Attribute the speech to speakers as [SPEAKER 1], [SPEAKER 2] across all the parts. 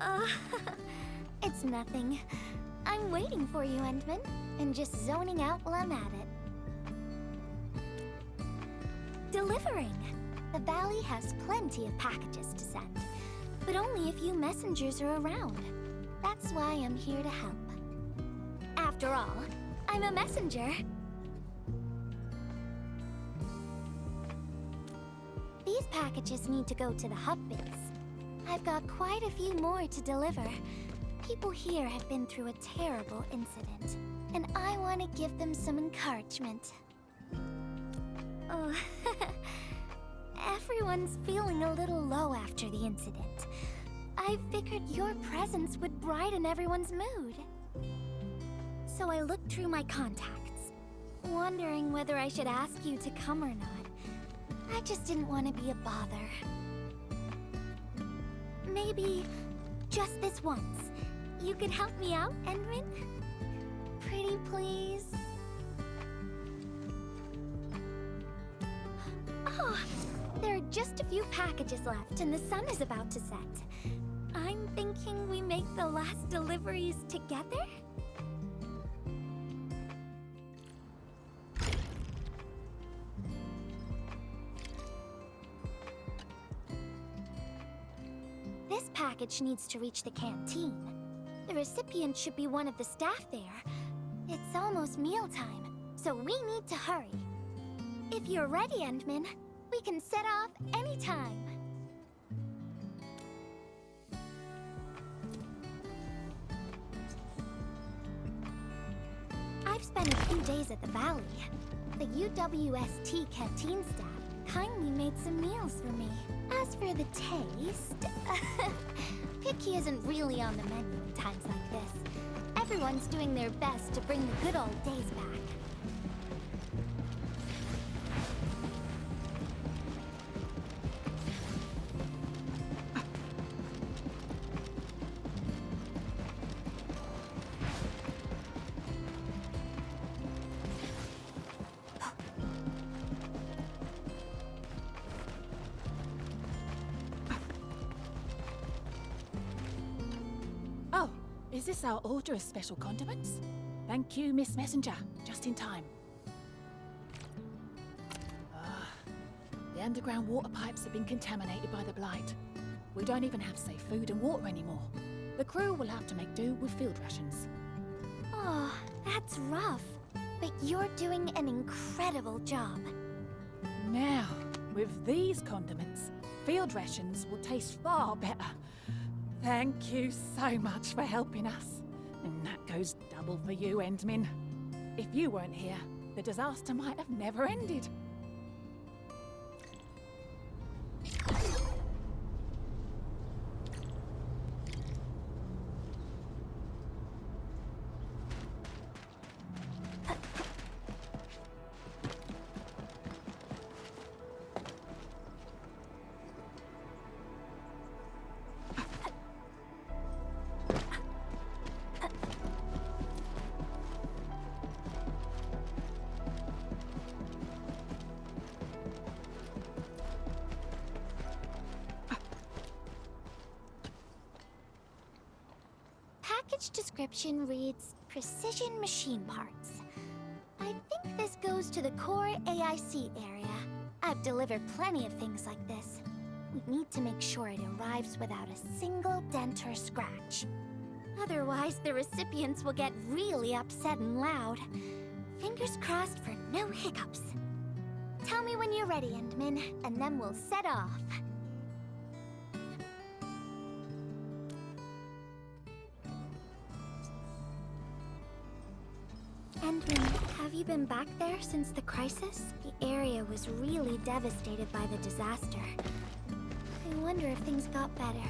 [SPEAKER 1] Uh, it's nothing. I'm waiting for you, Endman, and just zoning out while I'm at it. Delivering! The valley has plenty of packages to send, but only a few messengers are around. That's why I'm here to help. After all, I'm a messenger. These packages need to go to the hub base. I've got quite a few more to deliver. People here have been through a terrible incident, and I want to give them some encouragement. Oh, everyone's feeling a little low after the incident. I figured your presence would brighten everyone's mood. So I looked through my contacts, wondering whether I should ask you to come or not. I just didn't want to be a bother. Maybe just this once, you could help me out, Endman? Pretty please? Oh, there are just a few packages left and the sun is about to set. I'm thinking we make the last deliveries together? This package needs to reach the canteen. The recipient should be one of the staff there. It's almost mealtime, so we need to hurry. If you're ready, Endman, we can set off anytime. I've spent a few days at the valley. The UWST canteen staff kindly made some meals for me. As for the taste, picky isn't really on the menu in times like this. Everyone's doing their best to bring the good old days back.
[SPEAKER 2] Oh, is this our order of special condiments? Thank you, Miss Messenger. Just in time. The underground water pipes have been contaminated by the blight. We don't even have safe food and water anymore. The crew will have to make do with field rations.
[SPEAKER 1] Oh, that's rough. But you're doing an incredible job.
[SPEAKER 2] Now, with these condiments, field rations will taste far better. Thank you so much for helping us. And that goes double for you, Endman. If you weren't here, the disaster might have never ended.
[SPEAKER 1] Package description reads, Precision Machine Parts. I think this goes to the core AIC area. I've delivered plenty of things like this. We need to make sure it arrives without a single dent or scratch. Otherwise, the recipients will get really upset and loud. Fingers crossed for no hiccups. Tell me when you're ready, Endman, and then we'll set off. Endman, have you been back there since the crisis? The area was really devastated by the disaster. I wonder if things got better.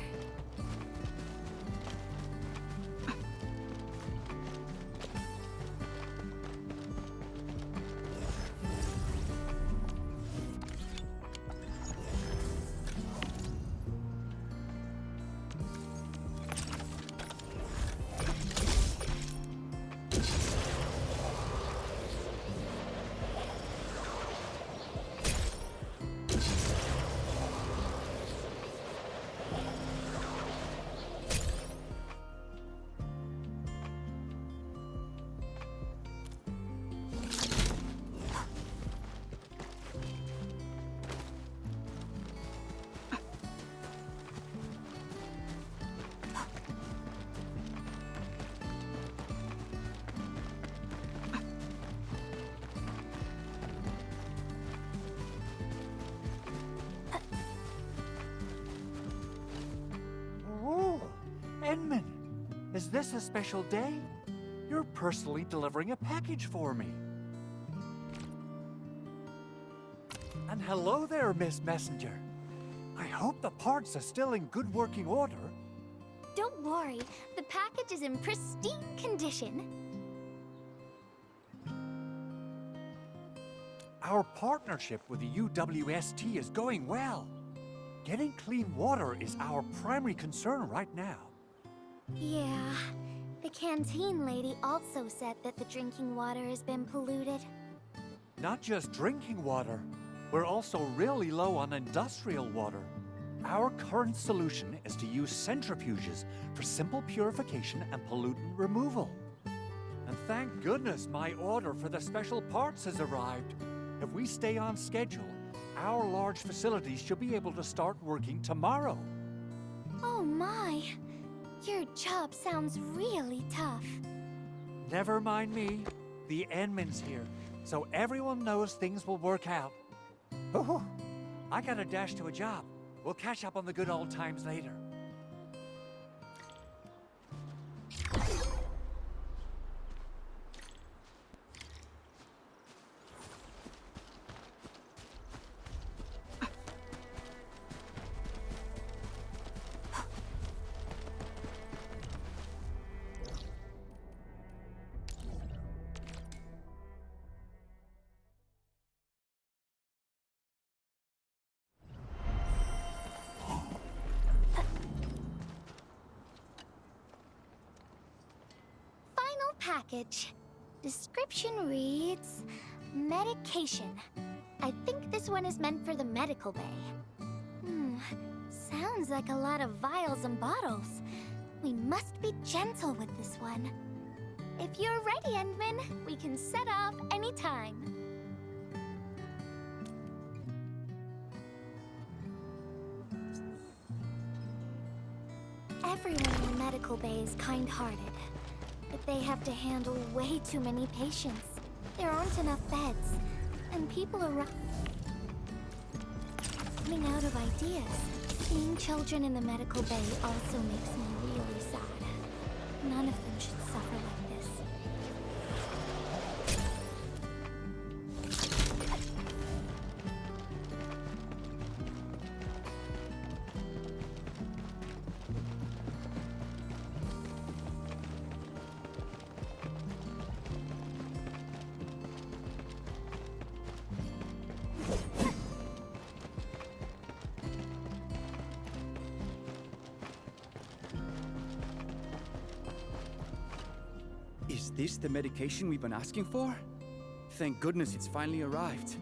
[SPEAKER 3] Is this a special day? You're personally delivering a package for me. And hello there, Miss Messenger. I hope the parts are still in good working order.
[SPEAKER 1] Don't worry, the package is in pristine condition.
[SPEAKER 3] Our partnership with the UWST is going well. Getting clean water is our primary concern right now.
[SPEAKER 1] Yeah, the canteen lady also said that the drinking water has been polluted.
[SPEAKER 3] Not just drinking water, we're also really low on industrial water. Our current solution is to use centrifuges for simple purification and pollutant removal. And thank goodness my order for the special parts has arrived. If we stay on schedule, our large facilities should be able to start working tomorrow.
[SPEAKER 1] Oh my, your job sounds really tough.
[SPEAKER 3] Never mind me. The Enman's here, so everyone knows things will work out. Oh, I gotta dash to a job. We'll catch up on the good old times later.
[SPEAKER 1] Package. Description reads, medication. I think this one is meant for the medical bay. Sounds like a lot of vials and bottles. We must be gentle with this one. If you're ready, Endman, we can set off anytime. Everyone in the medical bay is kind-hearted. But they have to handle way too many patients. There aren't enough beds, and people are running out of ideas. Seeing children in the medical bay also makes me really sad. None of them should suffer like this.
[SPEAKER 4] Is this the medication we've been asking for? Thank goodness it's finally arrived.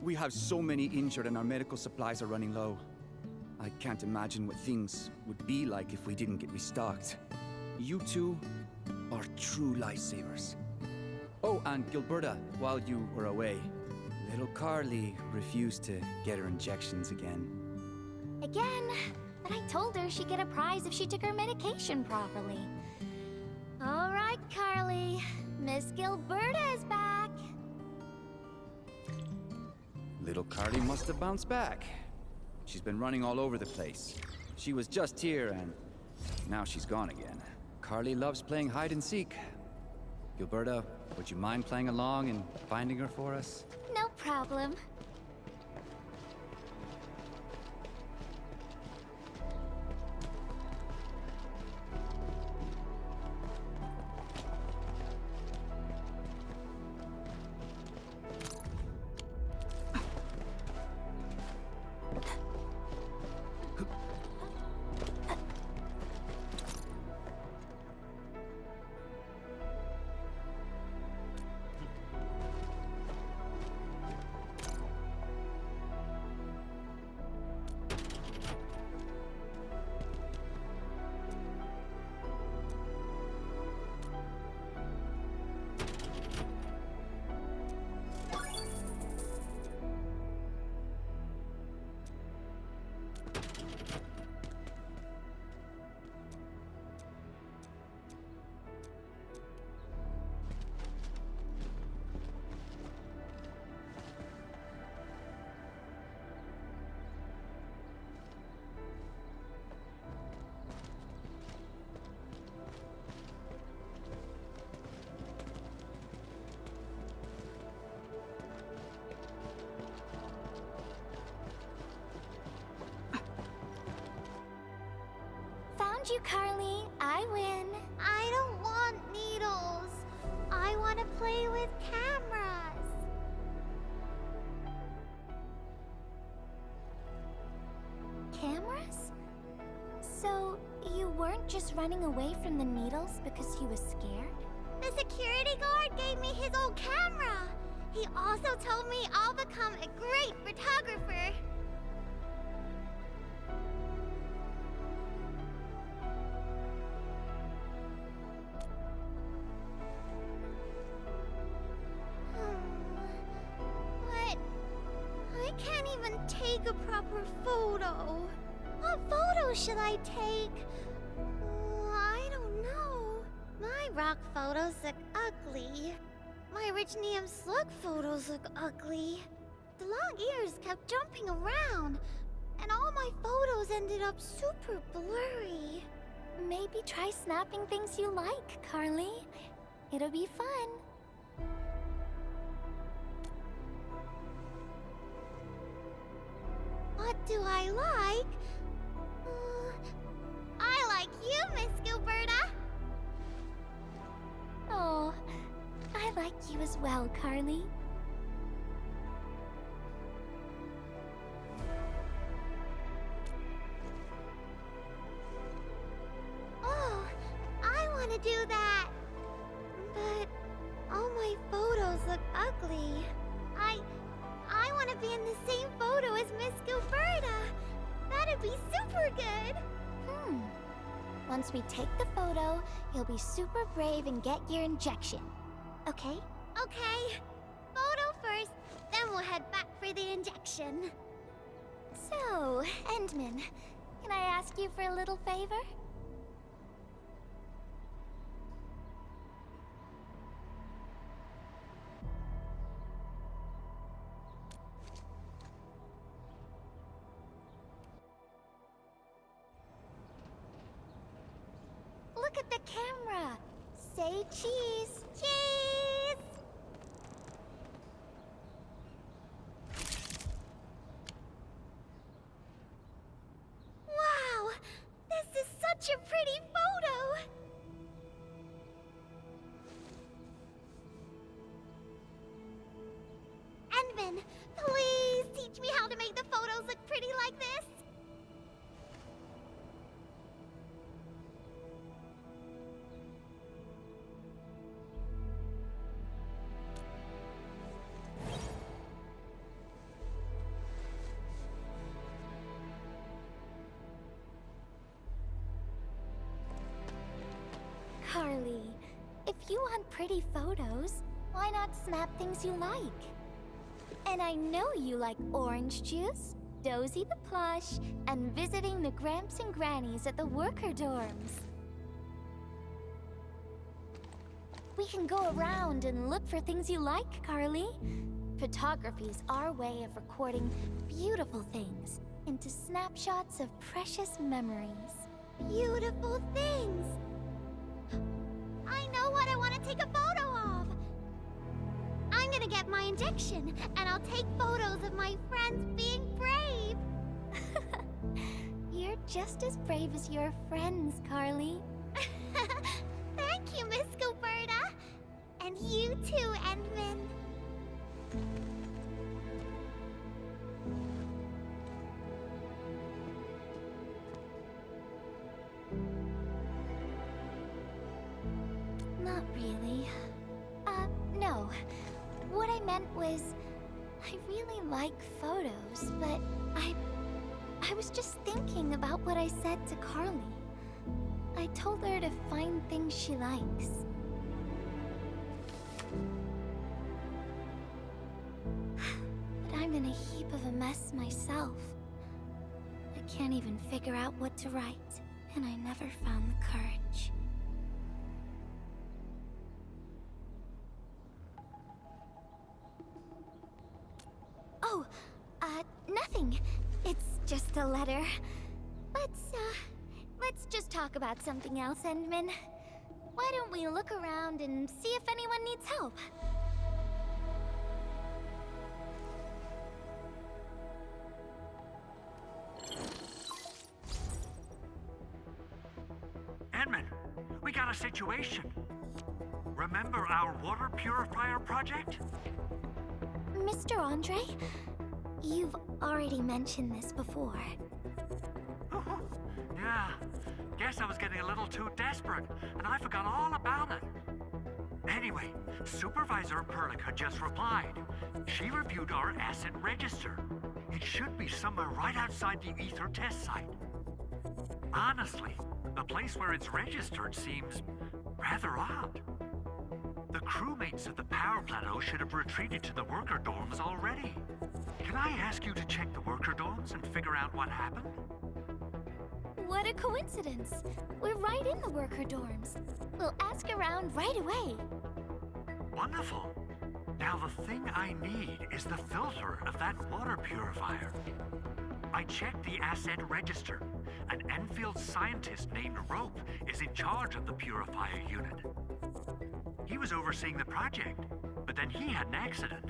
[SPEAKER 4] We have so many injured and our medical supplies are running low. I can't imagine what things would be like if we didn't get restocked. You two are true lifesavers. Oh, and Gilberta, while you were away, little Carly refused to get her injections again.
[SPEAKER 1] Again? But I told her she'd get a prize if she took her medication properly. All right, Carly. Miss Gilberta is back.
[SPEAKER 4] Little Carly must have bounced back. She's been running all over the place. She was just here and now she's gone again. Carly loves playing hide and seek. Gilberta, would you mind playing along and finding her for us?
[SPEAKER 1] No problem. you, Carly. I win.
[SPEAKER 5] I don't want needles. I want to play with cameras.
[SPEAKER 1] Cameras? So, you weren't just running away from the needles because you were scared?
[SPEAKER 5] The security guard gave me his old camera. He also told me I'll become a great photographer. But I can't even take a proper photo. What photo should I take? I don't know. My rock photos look ugly. My rich Neum slug photos look ugly. The long ears kept jumping around, and all my photos ended up super blurry.
[SPEAKER 1] Maybe try snapping things you like, Carly. It'll be fun.
[SPEAKER 5] What do I like? I like you, Miss Gilberta.
[SPEAKER 1] Oh, I like you as well, Carly.
[SPEAKER 5] Oh, I want to do that. But all my photos look ugly. I want to be in the same photo as Miss Gilberta. That'd be super good.
[SPEAKER 1] Once we take the photo, you'll be super brave and get your injection. Okay?
[SPEAKER 5] Okay. Photo first, then we'll head back for the injection.
[SPEAKER 1] So, Endman, can I ask you for a little favor? Look at the camera. Say cheese.
[SPEAKER 5] Cheese! Wow! This is such a pretty photo! Endman, please teach me how to make the photos look pretty like this.
[SPEAKER 1] Carly, if you want pretty photos, why not snap things you like? And I know you like orange juice, Dozy the plush, and visiting the Gramps and Grannies at the worker dorms. We can go around and look for things you like, Carly. Photography's our way of recording beautiful things into snapshots of precious memories.
[SPEAKER 5] Beautiful things. I know what I want to take a photo of. I'm gonna get my injection, and I'll take photos of my friends being brave.
[SPEAKER 1] You're just as brave as your friends, Carly.
[SPEAKER 5] Thank you, Miss Gilberta. And you too, Endman.
[SPEAKER 1] Not really. No. What I meant was, I really like photos, but I was just thinking about what I said to Carly. I told her to find things she likes. But I'm in a heap of a mess myself. I can't even figure out what to write, and I never found the courage. Oh, nothing. It's just a letter. Let's just talk about something else, Endman. Why don't we look around and see if anyone needs help?
[SPEAKER 3] situation? Remember our water purifier project?
[SPEAKER 1] Mr. Andre, you've already mentioned this before.
[SPEAKER 3] Yeah, guess I was getting a little too desperate, and I forgot all about it. Anyway, Supervisor Perlica just replied. She reviewed our asset register. It should be somewhere right outside the Ether test site. Honestly, the place where it's registered seems rather odd. The crewmates of the power plateau should have retreated to the worker dorms already. Can I ask you to check the worker dorms and figure out what happened?
[SPEAKER 1] What a coincidence. We're right in the worker dorms. We'll ask around right away.
[SPEAKER 3] Wonderful. Now the thing I need is the filter of that water purifier. I checked the asset register. An Enfield scientist named Rope is in charge of the purifier unit. He was overseeing the project, but then he had an accident.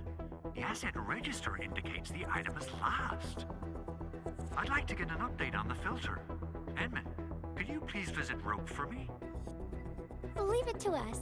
[SPEAKER 3] The asset register indicates the item is lost. I'd like to get an update on the filter. Edmund, could you please visit Rope for me?
[SPEAKER 1] Leave it to us.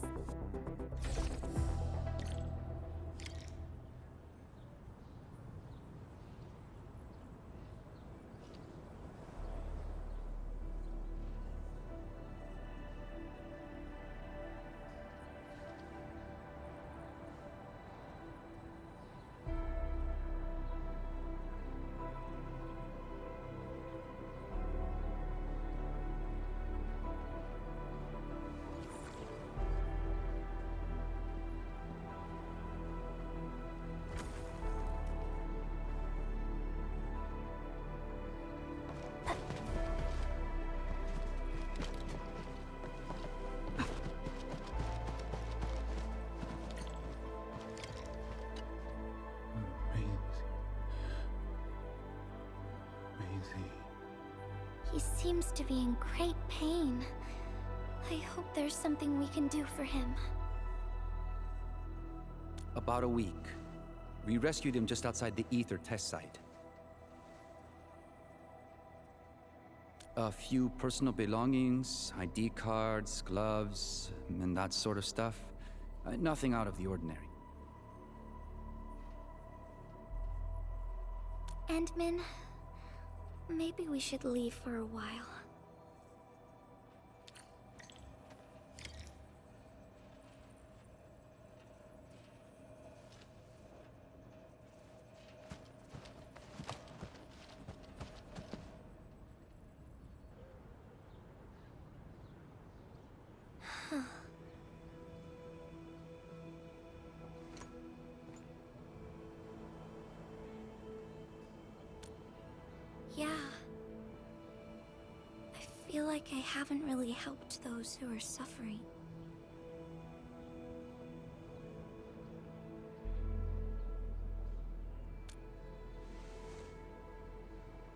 [SPEAKER 1] He seems to be in great pain. I hope there's something we can do for him.
[SPEAKER 4] About a week. We rescued him just outside the Ether test site. A few personal belongings, ID cards, gloves, and that sort of stuff. Nothing out of the ordinary.
[SPEAKER 1] Endman, maybe we should leave for a while. Yeah. I feel like I haven't really helped those who are suffering.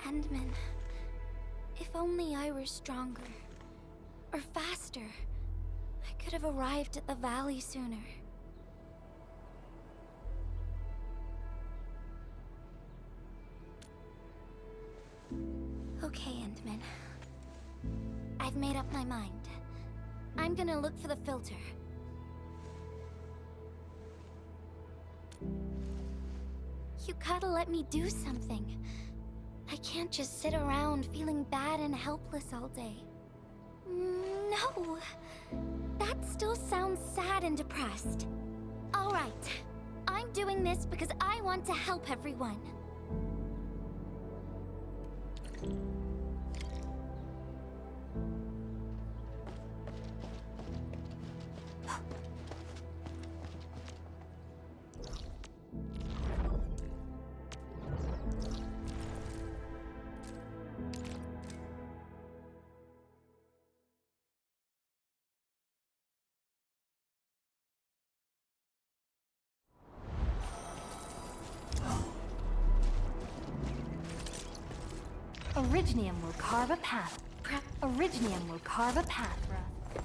[SPEAKER 1] Endman, if only I were stronger, or faster, I could have arrived at the valley sooner. Okay, Endman. I've made up my mind. I'm gonna look for the filter. You gotta let me do something. I can't just sit around feeling bad and helpless all day. No! That still sounds sad and depressed. All right. I'm doing this because I want to help everyone.
[SPEAKER 6] Originium will carve a path. Originium will carve a path for us.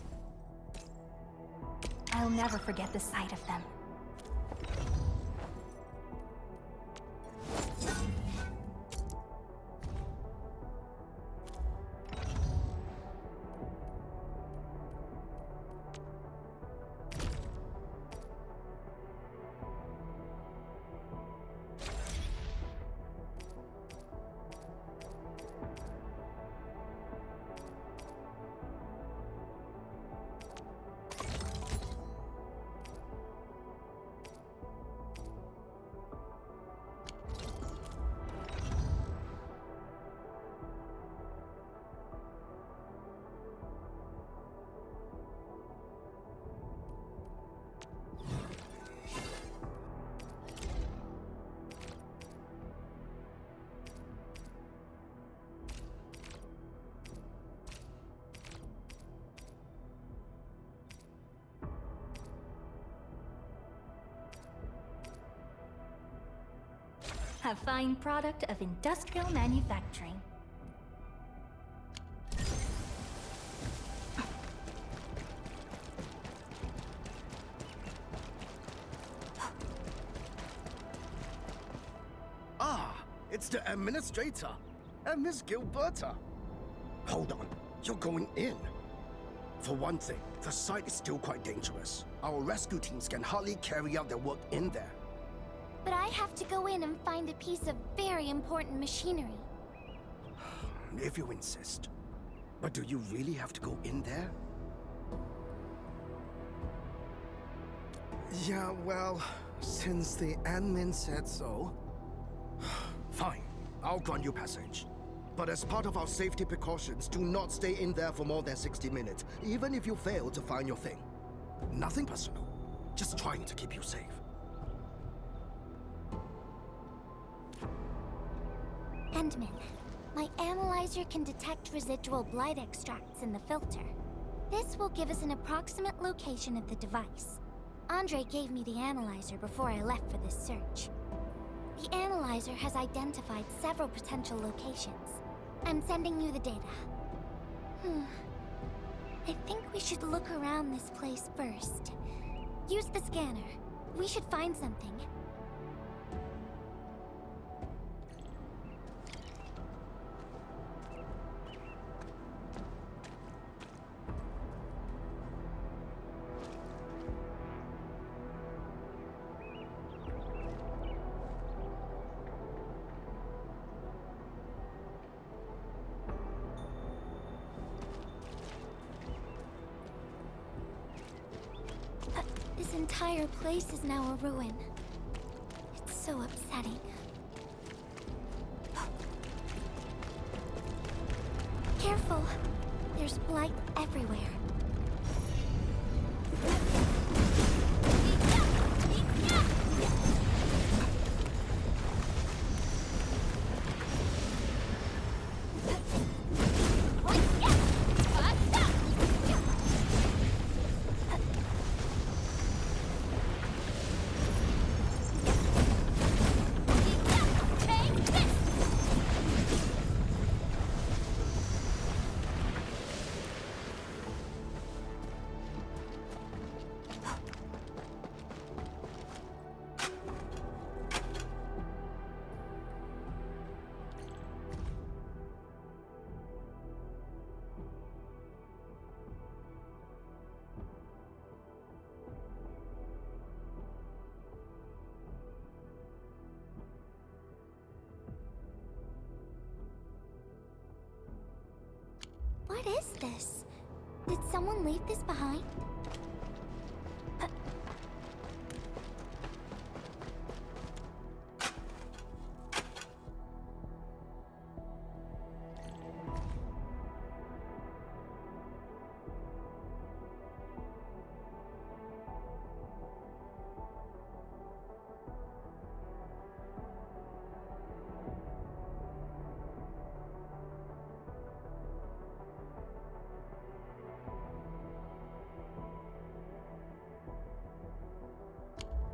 [SPEAKER 6] I'll never forget the sight of them. A fine product of industrial manufacturing.
[SPEAKER 7] Ah, it's the administrator and Miss Gilberta. Hold on, you're going in. For one thing, the site is still quite dangerous. Our rescue teams can hardly carry out their work in there.
[SPEAKER 1] But I have to go in and find a piece of very important machinery.
[SPEAKER 7] If you insist. But do you really have to go in there? Yeah, well, since the admin said so. Fine, I'll grant you passage. But as part of our safety precautions, do not stay in there for more than 60 minutes, even if you fail to find your thing. Nothing personal, just trying to keep you safe.
[SPEAKER 1] Endman, my analyzer can detect residual blight extracts in the filter. This will give us an approximate location of the device. Andre gave me the analyzer before I left for this search. The analyzer has identified several potential locations. I'm sending you the data. I think we should look around this place first. Use the scanner. We should find something. This entire place is now a ruin. It's so upsetting. Careful! There's blight everywhere. What is this? Did someone leave this behind?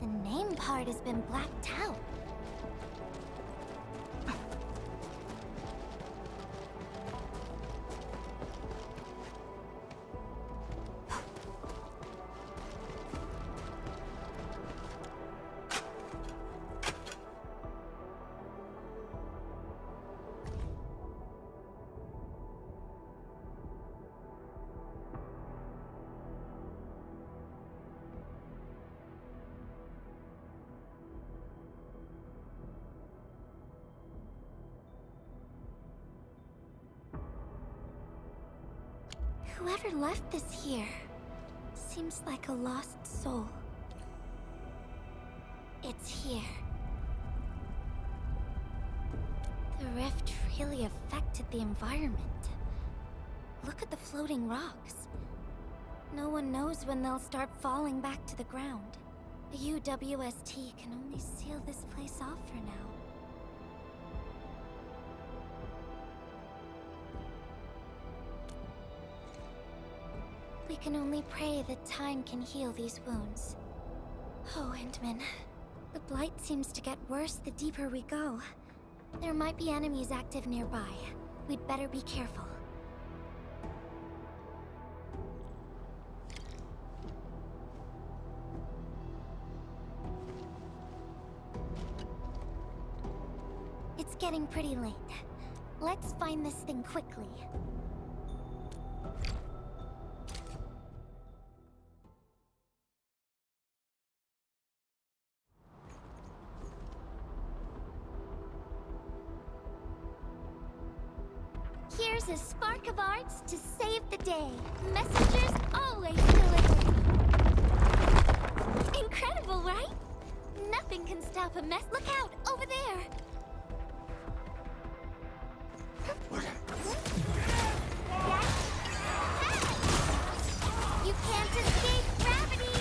[SPEAKER 1] The name part has been blacked out. Whoever left this here seems like a lost soul. It's here. The rift really affected the environment. Look at the floating rocks. No one knows when they'll start falling back to the ground. The UWST can only seal this place off for now. We can only pray that time can heal these wounds. Oh, Endman, The blight seems to get worse the deeper we go. There might be enemies active nearby. We'd better be careful. It's getting pretty late. Let's find this thing quickly. Here's a spark of arts to save the day. Messengers always deliver. Incredible, right? Nothing can stop a mess. Look out, over there. You can't escape gravity.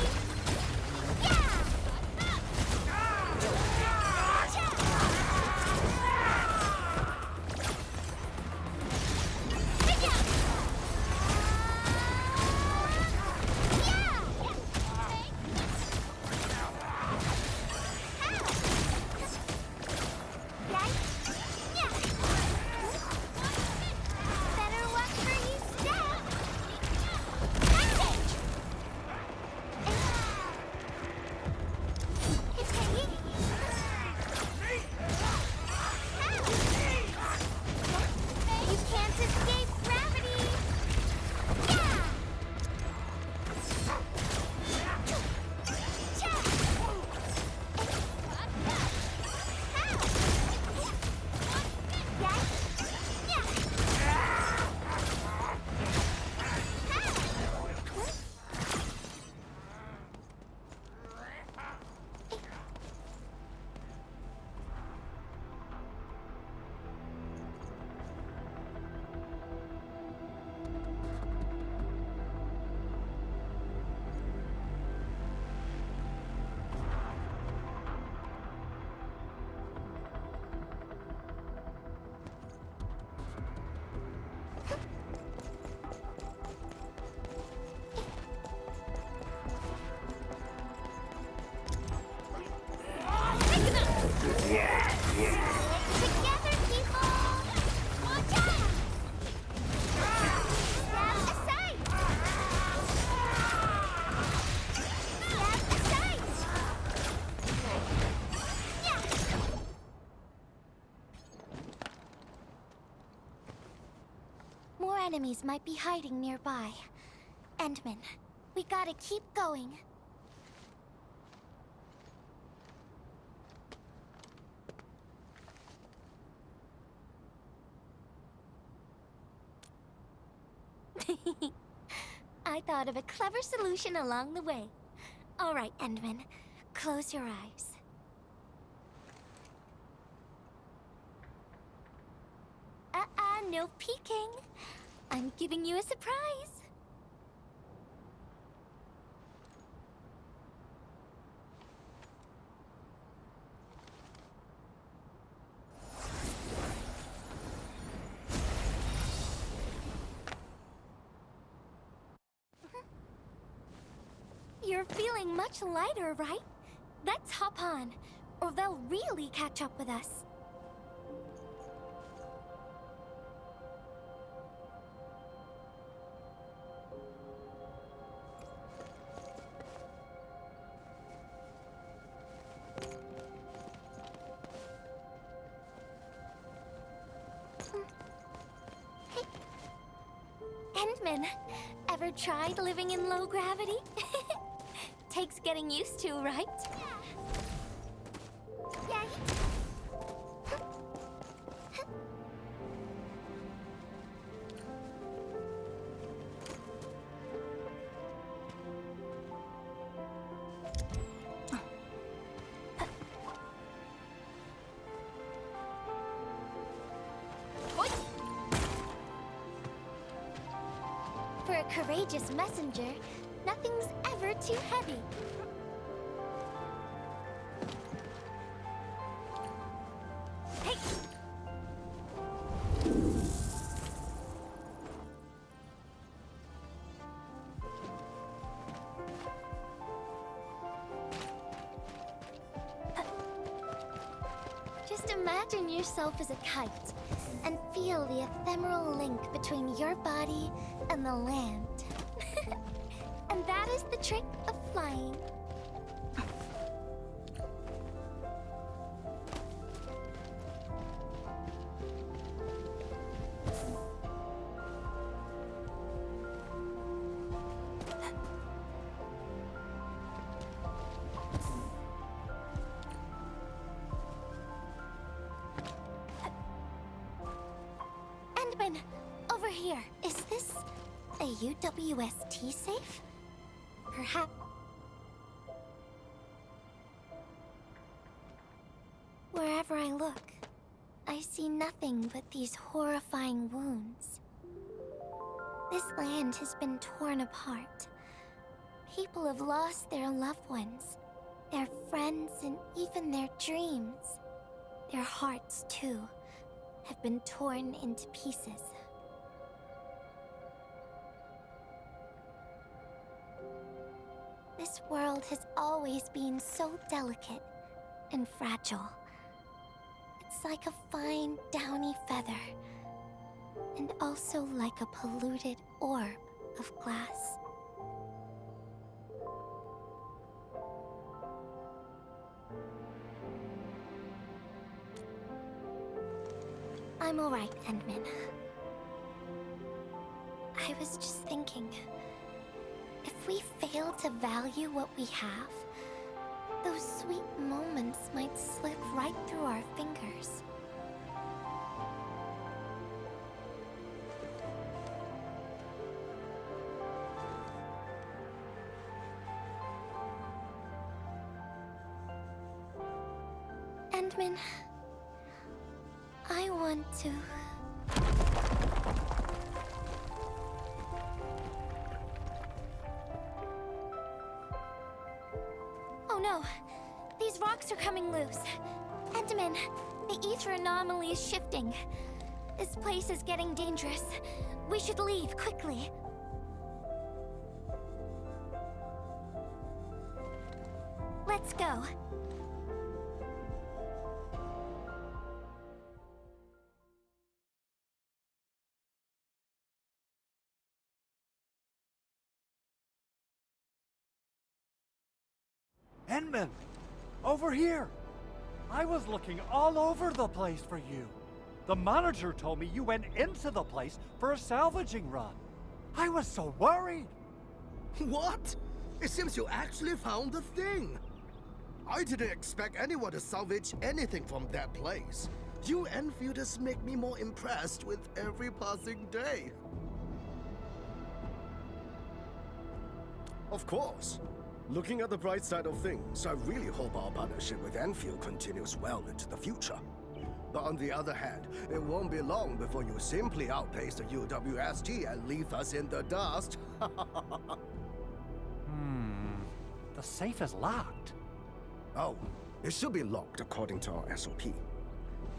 [SPEAKER 1] Yeah! Together, people! Watch out! Step aside! Step aside! Yeah! More enemies might be hiding nearby. Endman, we gotta keep going. I thought of a clever solution along the way. All right, Endman, close your eyes. No peeking. I'm giving you a surprise. You're feeling much lighter, right? Let's hop on, or they'll really catch up with us. Hey. Endman, ever tried living in low gravity? Takes getting used to, right? Yeah. For a courageous messenger, nothing's ever too heavy. Hey! Just imagine yourself as a kite and feel the ephemeral link between your body and the land. And that is the trick of flying. Endman, over here. Is this a UWST safe? Perhaps. Wherever I look, I see nothing but these horrifying wounds. This land has been torn apart. People have lost their loved ones, their friends, and even their dreams. Their hearts, too, have been torn into pieces. This world has always been so delicate and fragile. It's like a fine, downy feather, and also like a polluted orb of glass. I'm all right, Endman. I was just thinking, if we fail to value what we have, those sweet moments might slip right through our fingers. Endman, I want to... Oh no! These rocks are coming loose. Endman, the ether anomaly is shifting. This place is getting dangerous. We should leave quickly. Let's go.
[SPEAKER 3] Endman! Over here! I was looking all over the place for you. The manager told me you went into the place for a salvaging run. I was so worried!
[SPEAKER 7] What? It seems you actually found the thing. I didn't expect anyone to salvage anything from that place. You Enfielders make me more impressed with every passing day. Of course. Looking at the bright side of things, I really hope our partnership with Enfield continues well into the future. But on the other hand, it won't be long before you simply outpace the UWST and leave us in the dust.
[SPEAKER 3] The safe is locked.
[SPEAKER 7] Oh, it should be locked according to our SOP.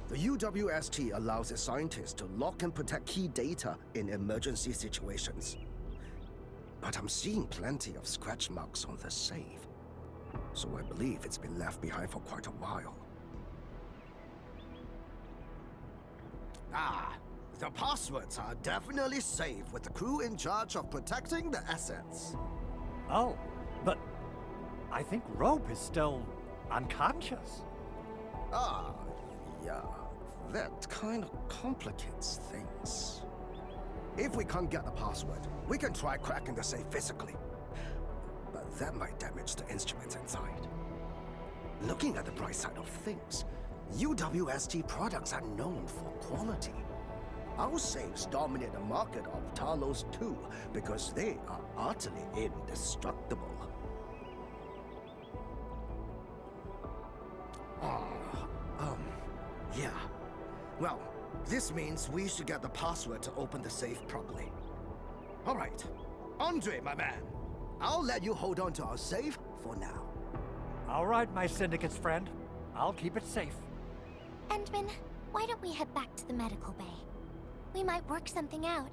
[SPEAKER 7] The UWST allows its scientists to lock and protect key data in emergency situations. But I'm seeing plenty of scratch marks on the safe, so I believe it's been left behind for quite a while. Ah, the passwords are definitely safe with the crew in charge of protecting the assets.
[SPEAKER 3] Oh, but I think Rope is still unconscious.
[SPEAKER 7] Ah, yeah, that kind of complicates things. If we can't get the password, we can try cracking the safe physically. But that might damage the instruments inside. Looking at the bright side of things, UWST products are known for quality. Our safes dominate the market of Talos too, because they are utterly indestructible. Yeah. Well, this means we should get the password to open the safe properly. All right. Andre, my man. I'll let you hold on to our safe for now.
[SPEAKER 3] All right, my Syndicate's friend. I'll keep it safe.
[SPEAKER 1] Endman, why don't we head back to the medical bay? We might work something out.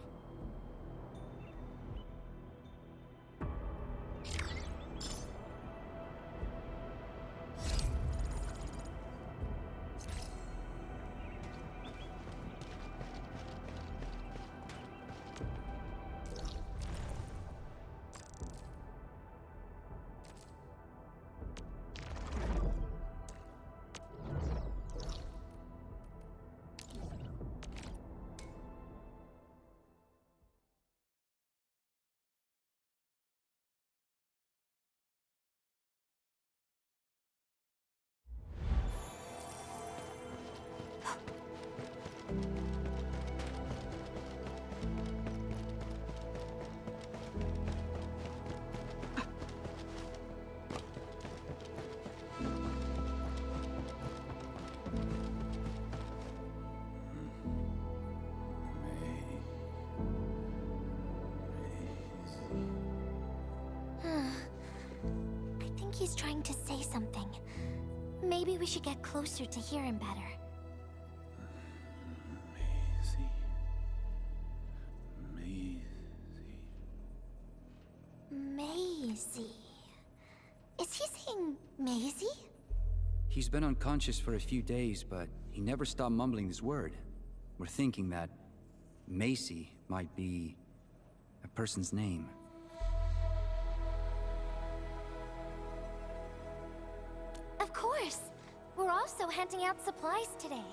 [SPEAKER 1] he's trying to say something. Maybe we should get closer to hear him better. Maisie. Is he saying Maisie?
[SPEAKER 4] He's been unconscious for a few days, but he never stopped mumbling this word. We're thinking that Macy might be a person's name.
[SPEAKER 1] Of course. We're also handing out supplies today.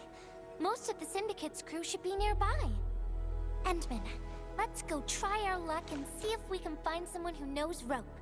[SPEAKER 1] Most of the Syndicate's crew should be nearby. Endman, let's go try our luck and see if we can find someone who knows ropes.